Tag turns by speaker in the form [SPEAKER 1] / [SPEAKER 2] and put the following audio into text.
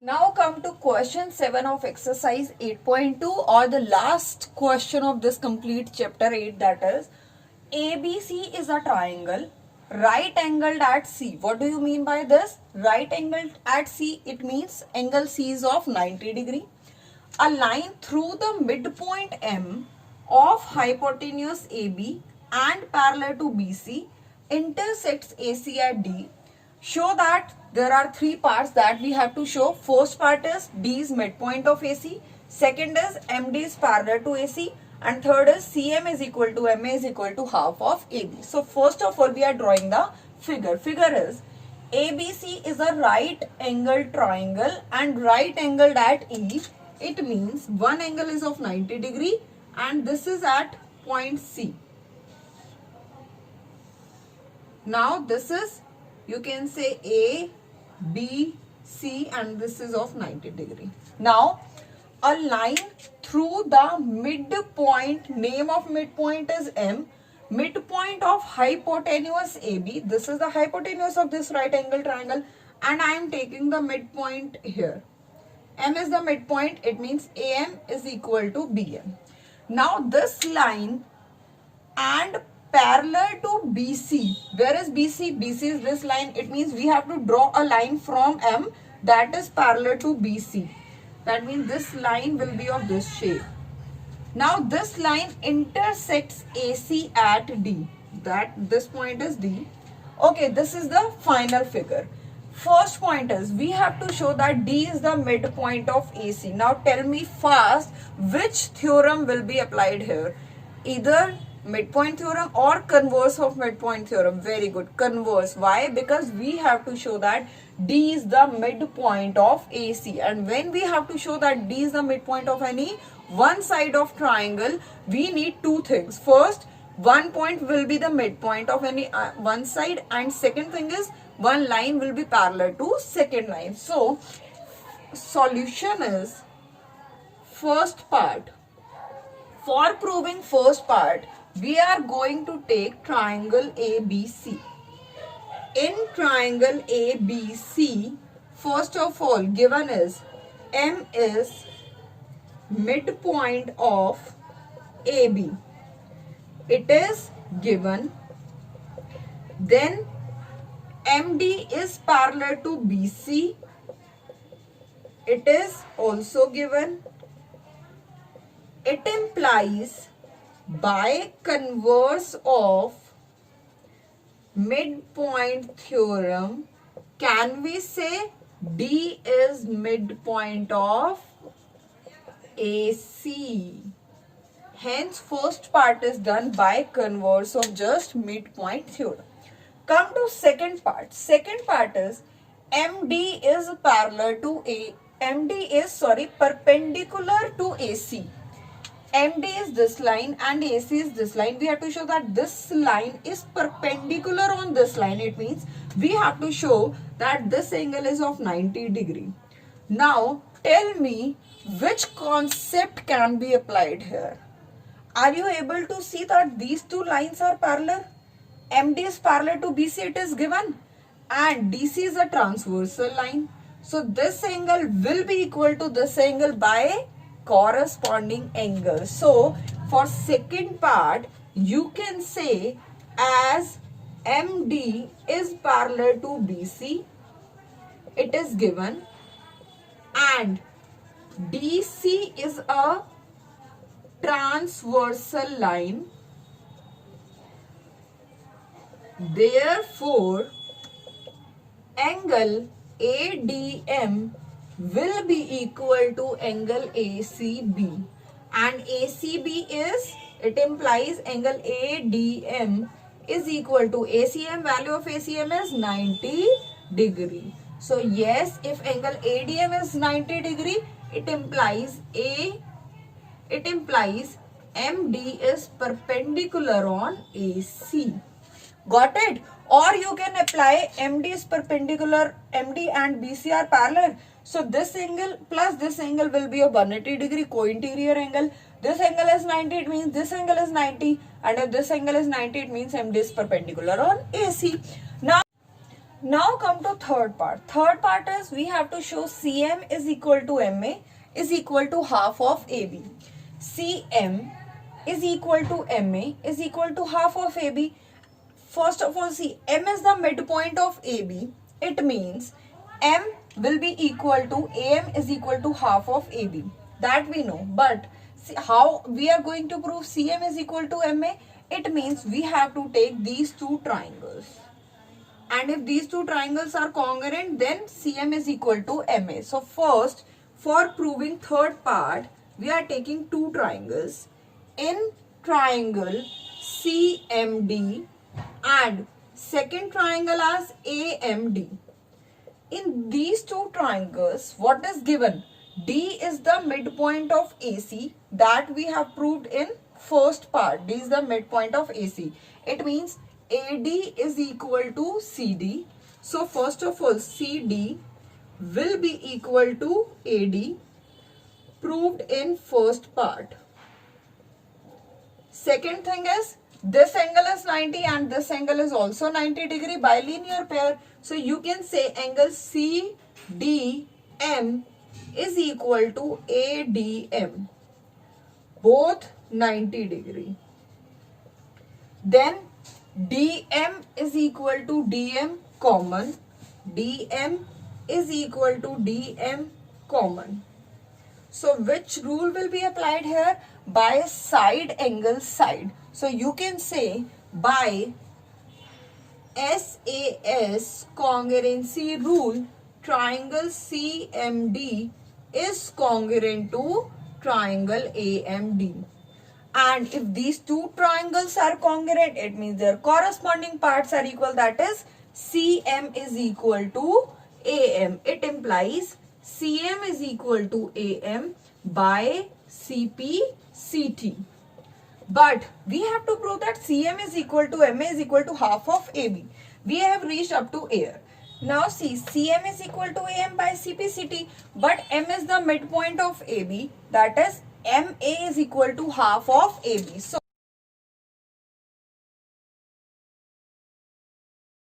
[SPEAKER 1] Now come to question 7 of exercise 8.2 or the last question of this complete chapter 8, that is ABC is a triangle right angled at C. What do you mean by this? Right angled at C, it means angle C is of 90 degree. A line through the midpoint M of hypotenuse AB and parallel to BC intersects AC at D. Show that there are three parts that we have to show. First part is D is midpoint of AC. Second is MD is parallel to AC. And third is CM is equal to MA is equal to half of AB. So first of all, we are drawing the figure. Figure is ABC is a right angled triangle and right angled at E. It means one angle is of 90 degree and this is at point C. Now this is, you can say A, B, C, and this is of 90 degree. Now a line through the midpoint, name of midpoint is M, midpoint of hypotenuse AB. This is the hypotenuse of this right angle triangle and I am taking the midpoint here. M is the midpoint, it means AM is equal to BM. Now this line and parallel to BC. Where is BC? BC is this line. It means we have to draw a line from M that is parallel to BC. That means this line will be of this shape. Now this line intersects AC at D. This point is D. Okay, this is the final figure. First point is we have to show that D is the midpoint of AC. Now tell me fast which theorem will be applied here. Either midpoint theorem or converse of midpoint theorem. Very good, converse. Why? Because we have to show that D is the midpoint of AC, and when we have to show that D is the midpoint of any one side of triangle, we need two things. First, one point will be the midpoint of any one side, and second thing is one line will be parallel to second line. So solution is first part. For proving first part, we are going to take triangle ABC. In triangle ABC, first of all, given is M is midpoint of AB. It is given. Then MD is parallel to BC. It is also given. It implies by converse of midpoint theorem, can we say D is midpoint of AC? Hence, first part is done by converse of just midpoint theorem. Come to second part. Second part is MD is parallel to perpendicular to AC. MD is this line and AC is this line. We have to show that this line is perpendicular on this line. It means we have to show that this angle is of 90 degree. Now tell me which concept can be applied here. Are you able to see that these two lines are parallel? MD is parallel to BC, it is given, and DC is a transversal line. So this angle will be equal to this angle by corresponding angle. So for second part, you can say as MD is parallel to BC, it is given, and DC is a transversal line. Therefore, angle ADM will be equal to angle ACB, and ACB is, it implies angle ADM is equal to ACM. Value of ACM is 90 degree. So yes, if angle ADM is 90 degree, it implies MD is perpendicular on AC. Got it? Or you can apply MD is perpendicular, MD and BC are parallel. So this angle plus this angle will be a 180 degree co-interior angle. This angle is 90, it means this angle is 90. And if this angle is 90, it means MD is perpendicular on AC. Now come to third part. Third part is we have to show CM is equal to MA is equal to half of AB. CM is equal to MA is equal to half of AB. First of all, see, M is the midpoint of AB. It means M will be equal to AM is equal to half of AB. That we know. But see how we are going to prove CM is equal to MA? It means we have to take these two triangles. And if these two triangles are congruent, then CM is equal to MA. So first, for proving third part, we are taking two triangles. In triangle CMD and second triangle as AMD. In these two triangles, what is given? D is the midpoint of AC that we have proved in first part. D is the midpoint of AC. It means AD is equal to CD. So first of all, CD will be equal to AD, proved in first part. Second thing is, this angle is 90 and this angle is also 90 degree bilinear pair. So you can say angle CDM is equal to ADM, both 90 degree. Then DM is equal to DM common. DM is equal to DM common. So which rule will be applied here? By side angle side. So you can say by SAS congruency rule, triangle CMD is congruent to triangle AMD. And if these two triangles are congruent, it means their corresponding parts are equal. That is, CM is equal to AM. It implies CM is equal to AM by CP/CT. But we have to prove that CM is equal to MA is equal to half of AB. We have reached up to here. Now see, CM is equal to AM by CP/CT, but M is the midpoint of AB. That is, MA is equal to half of AB. So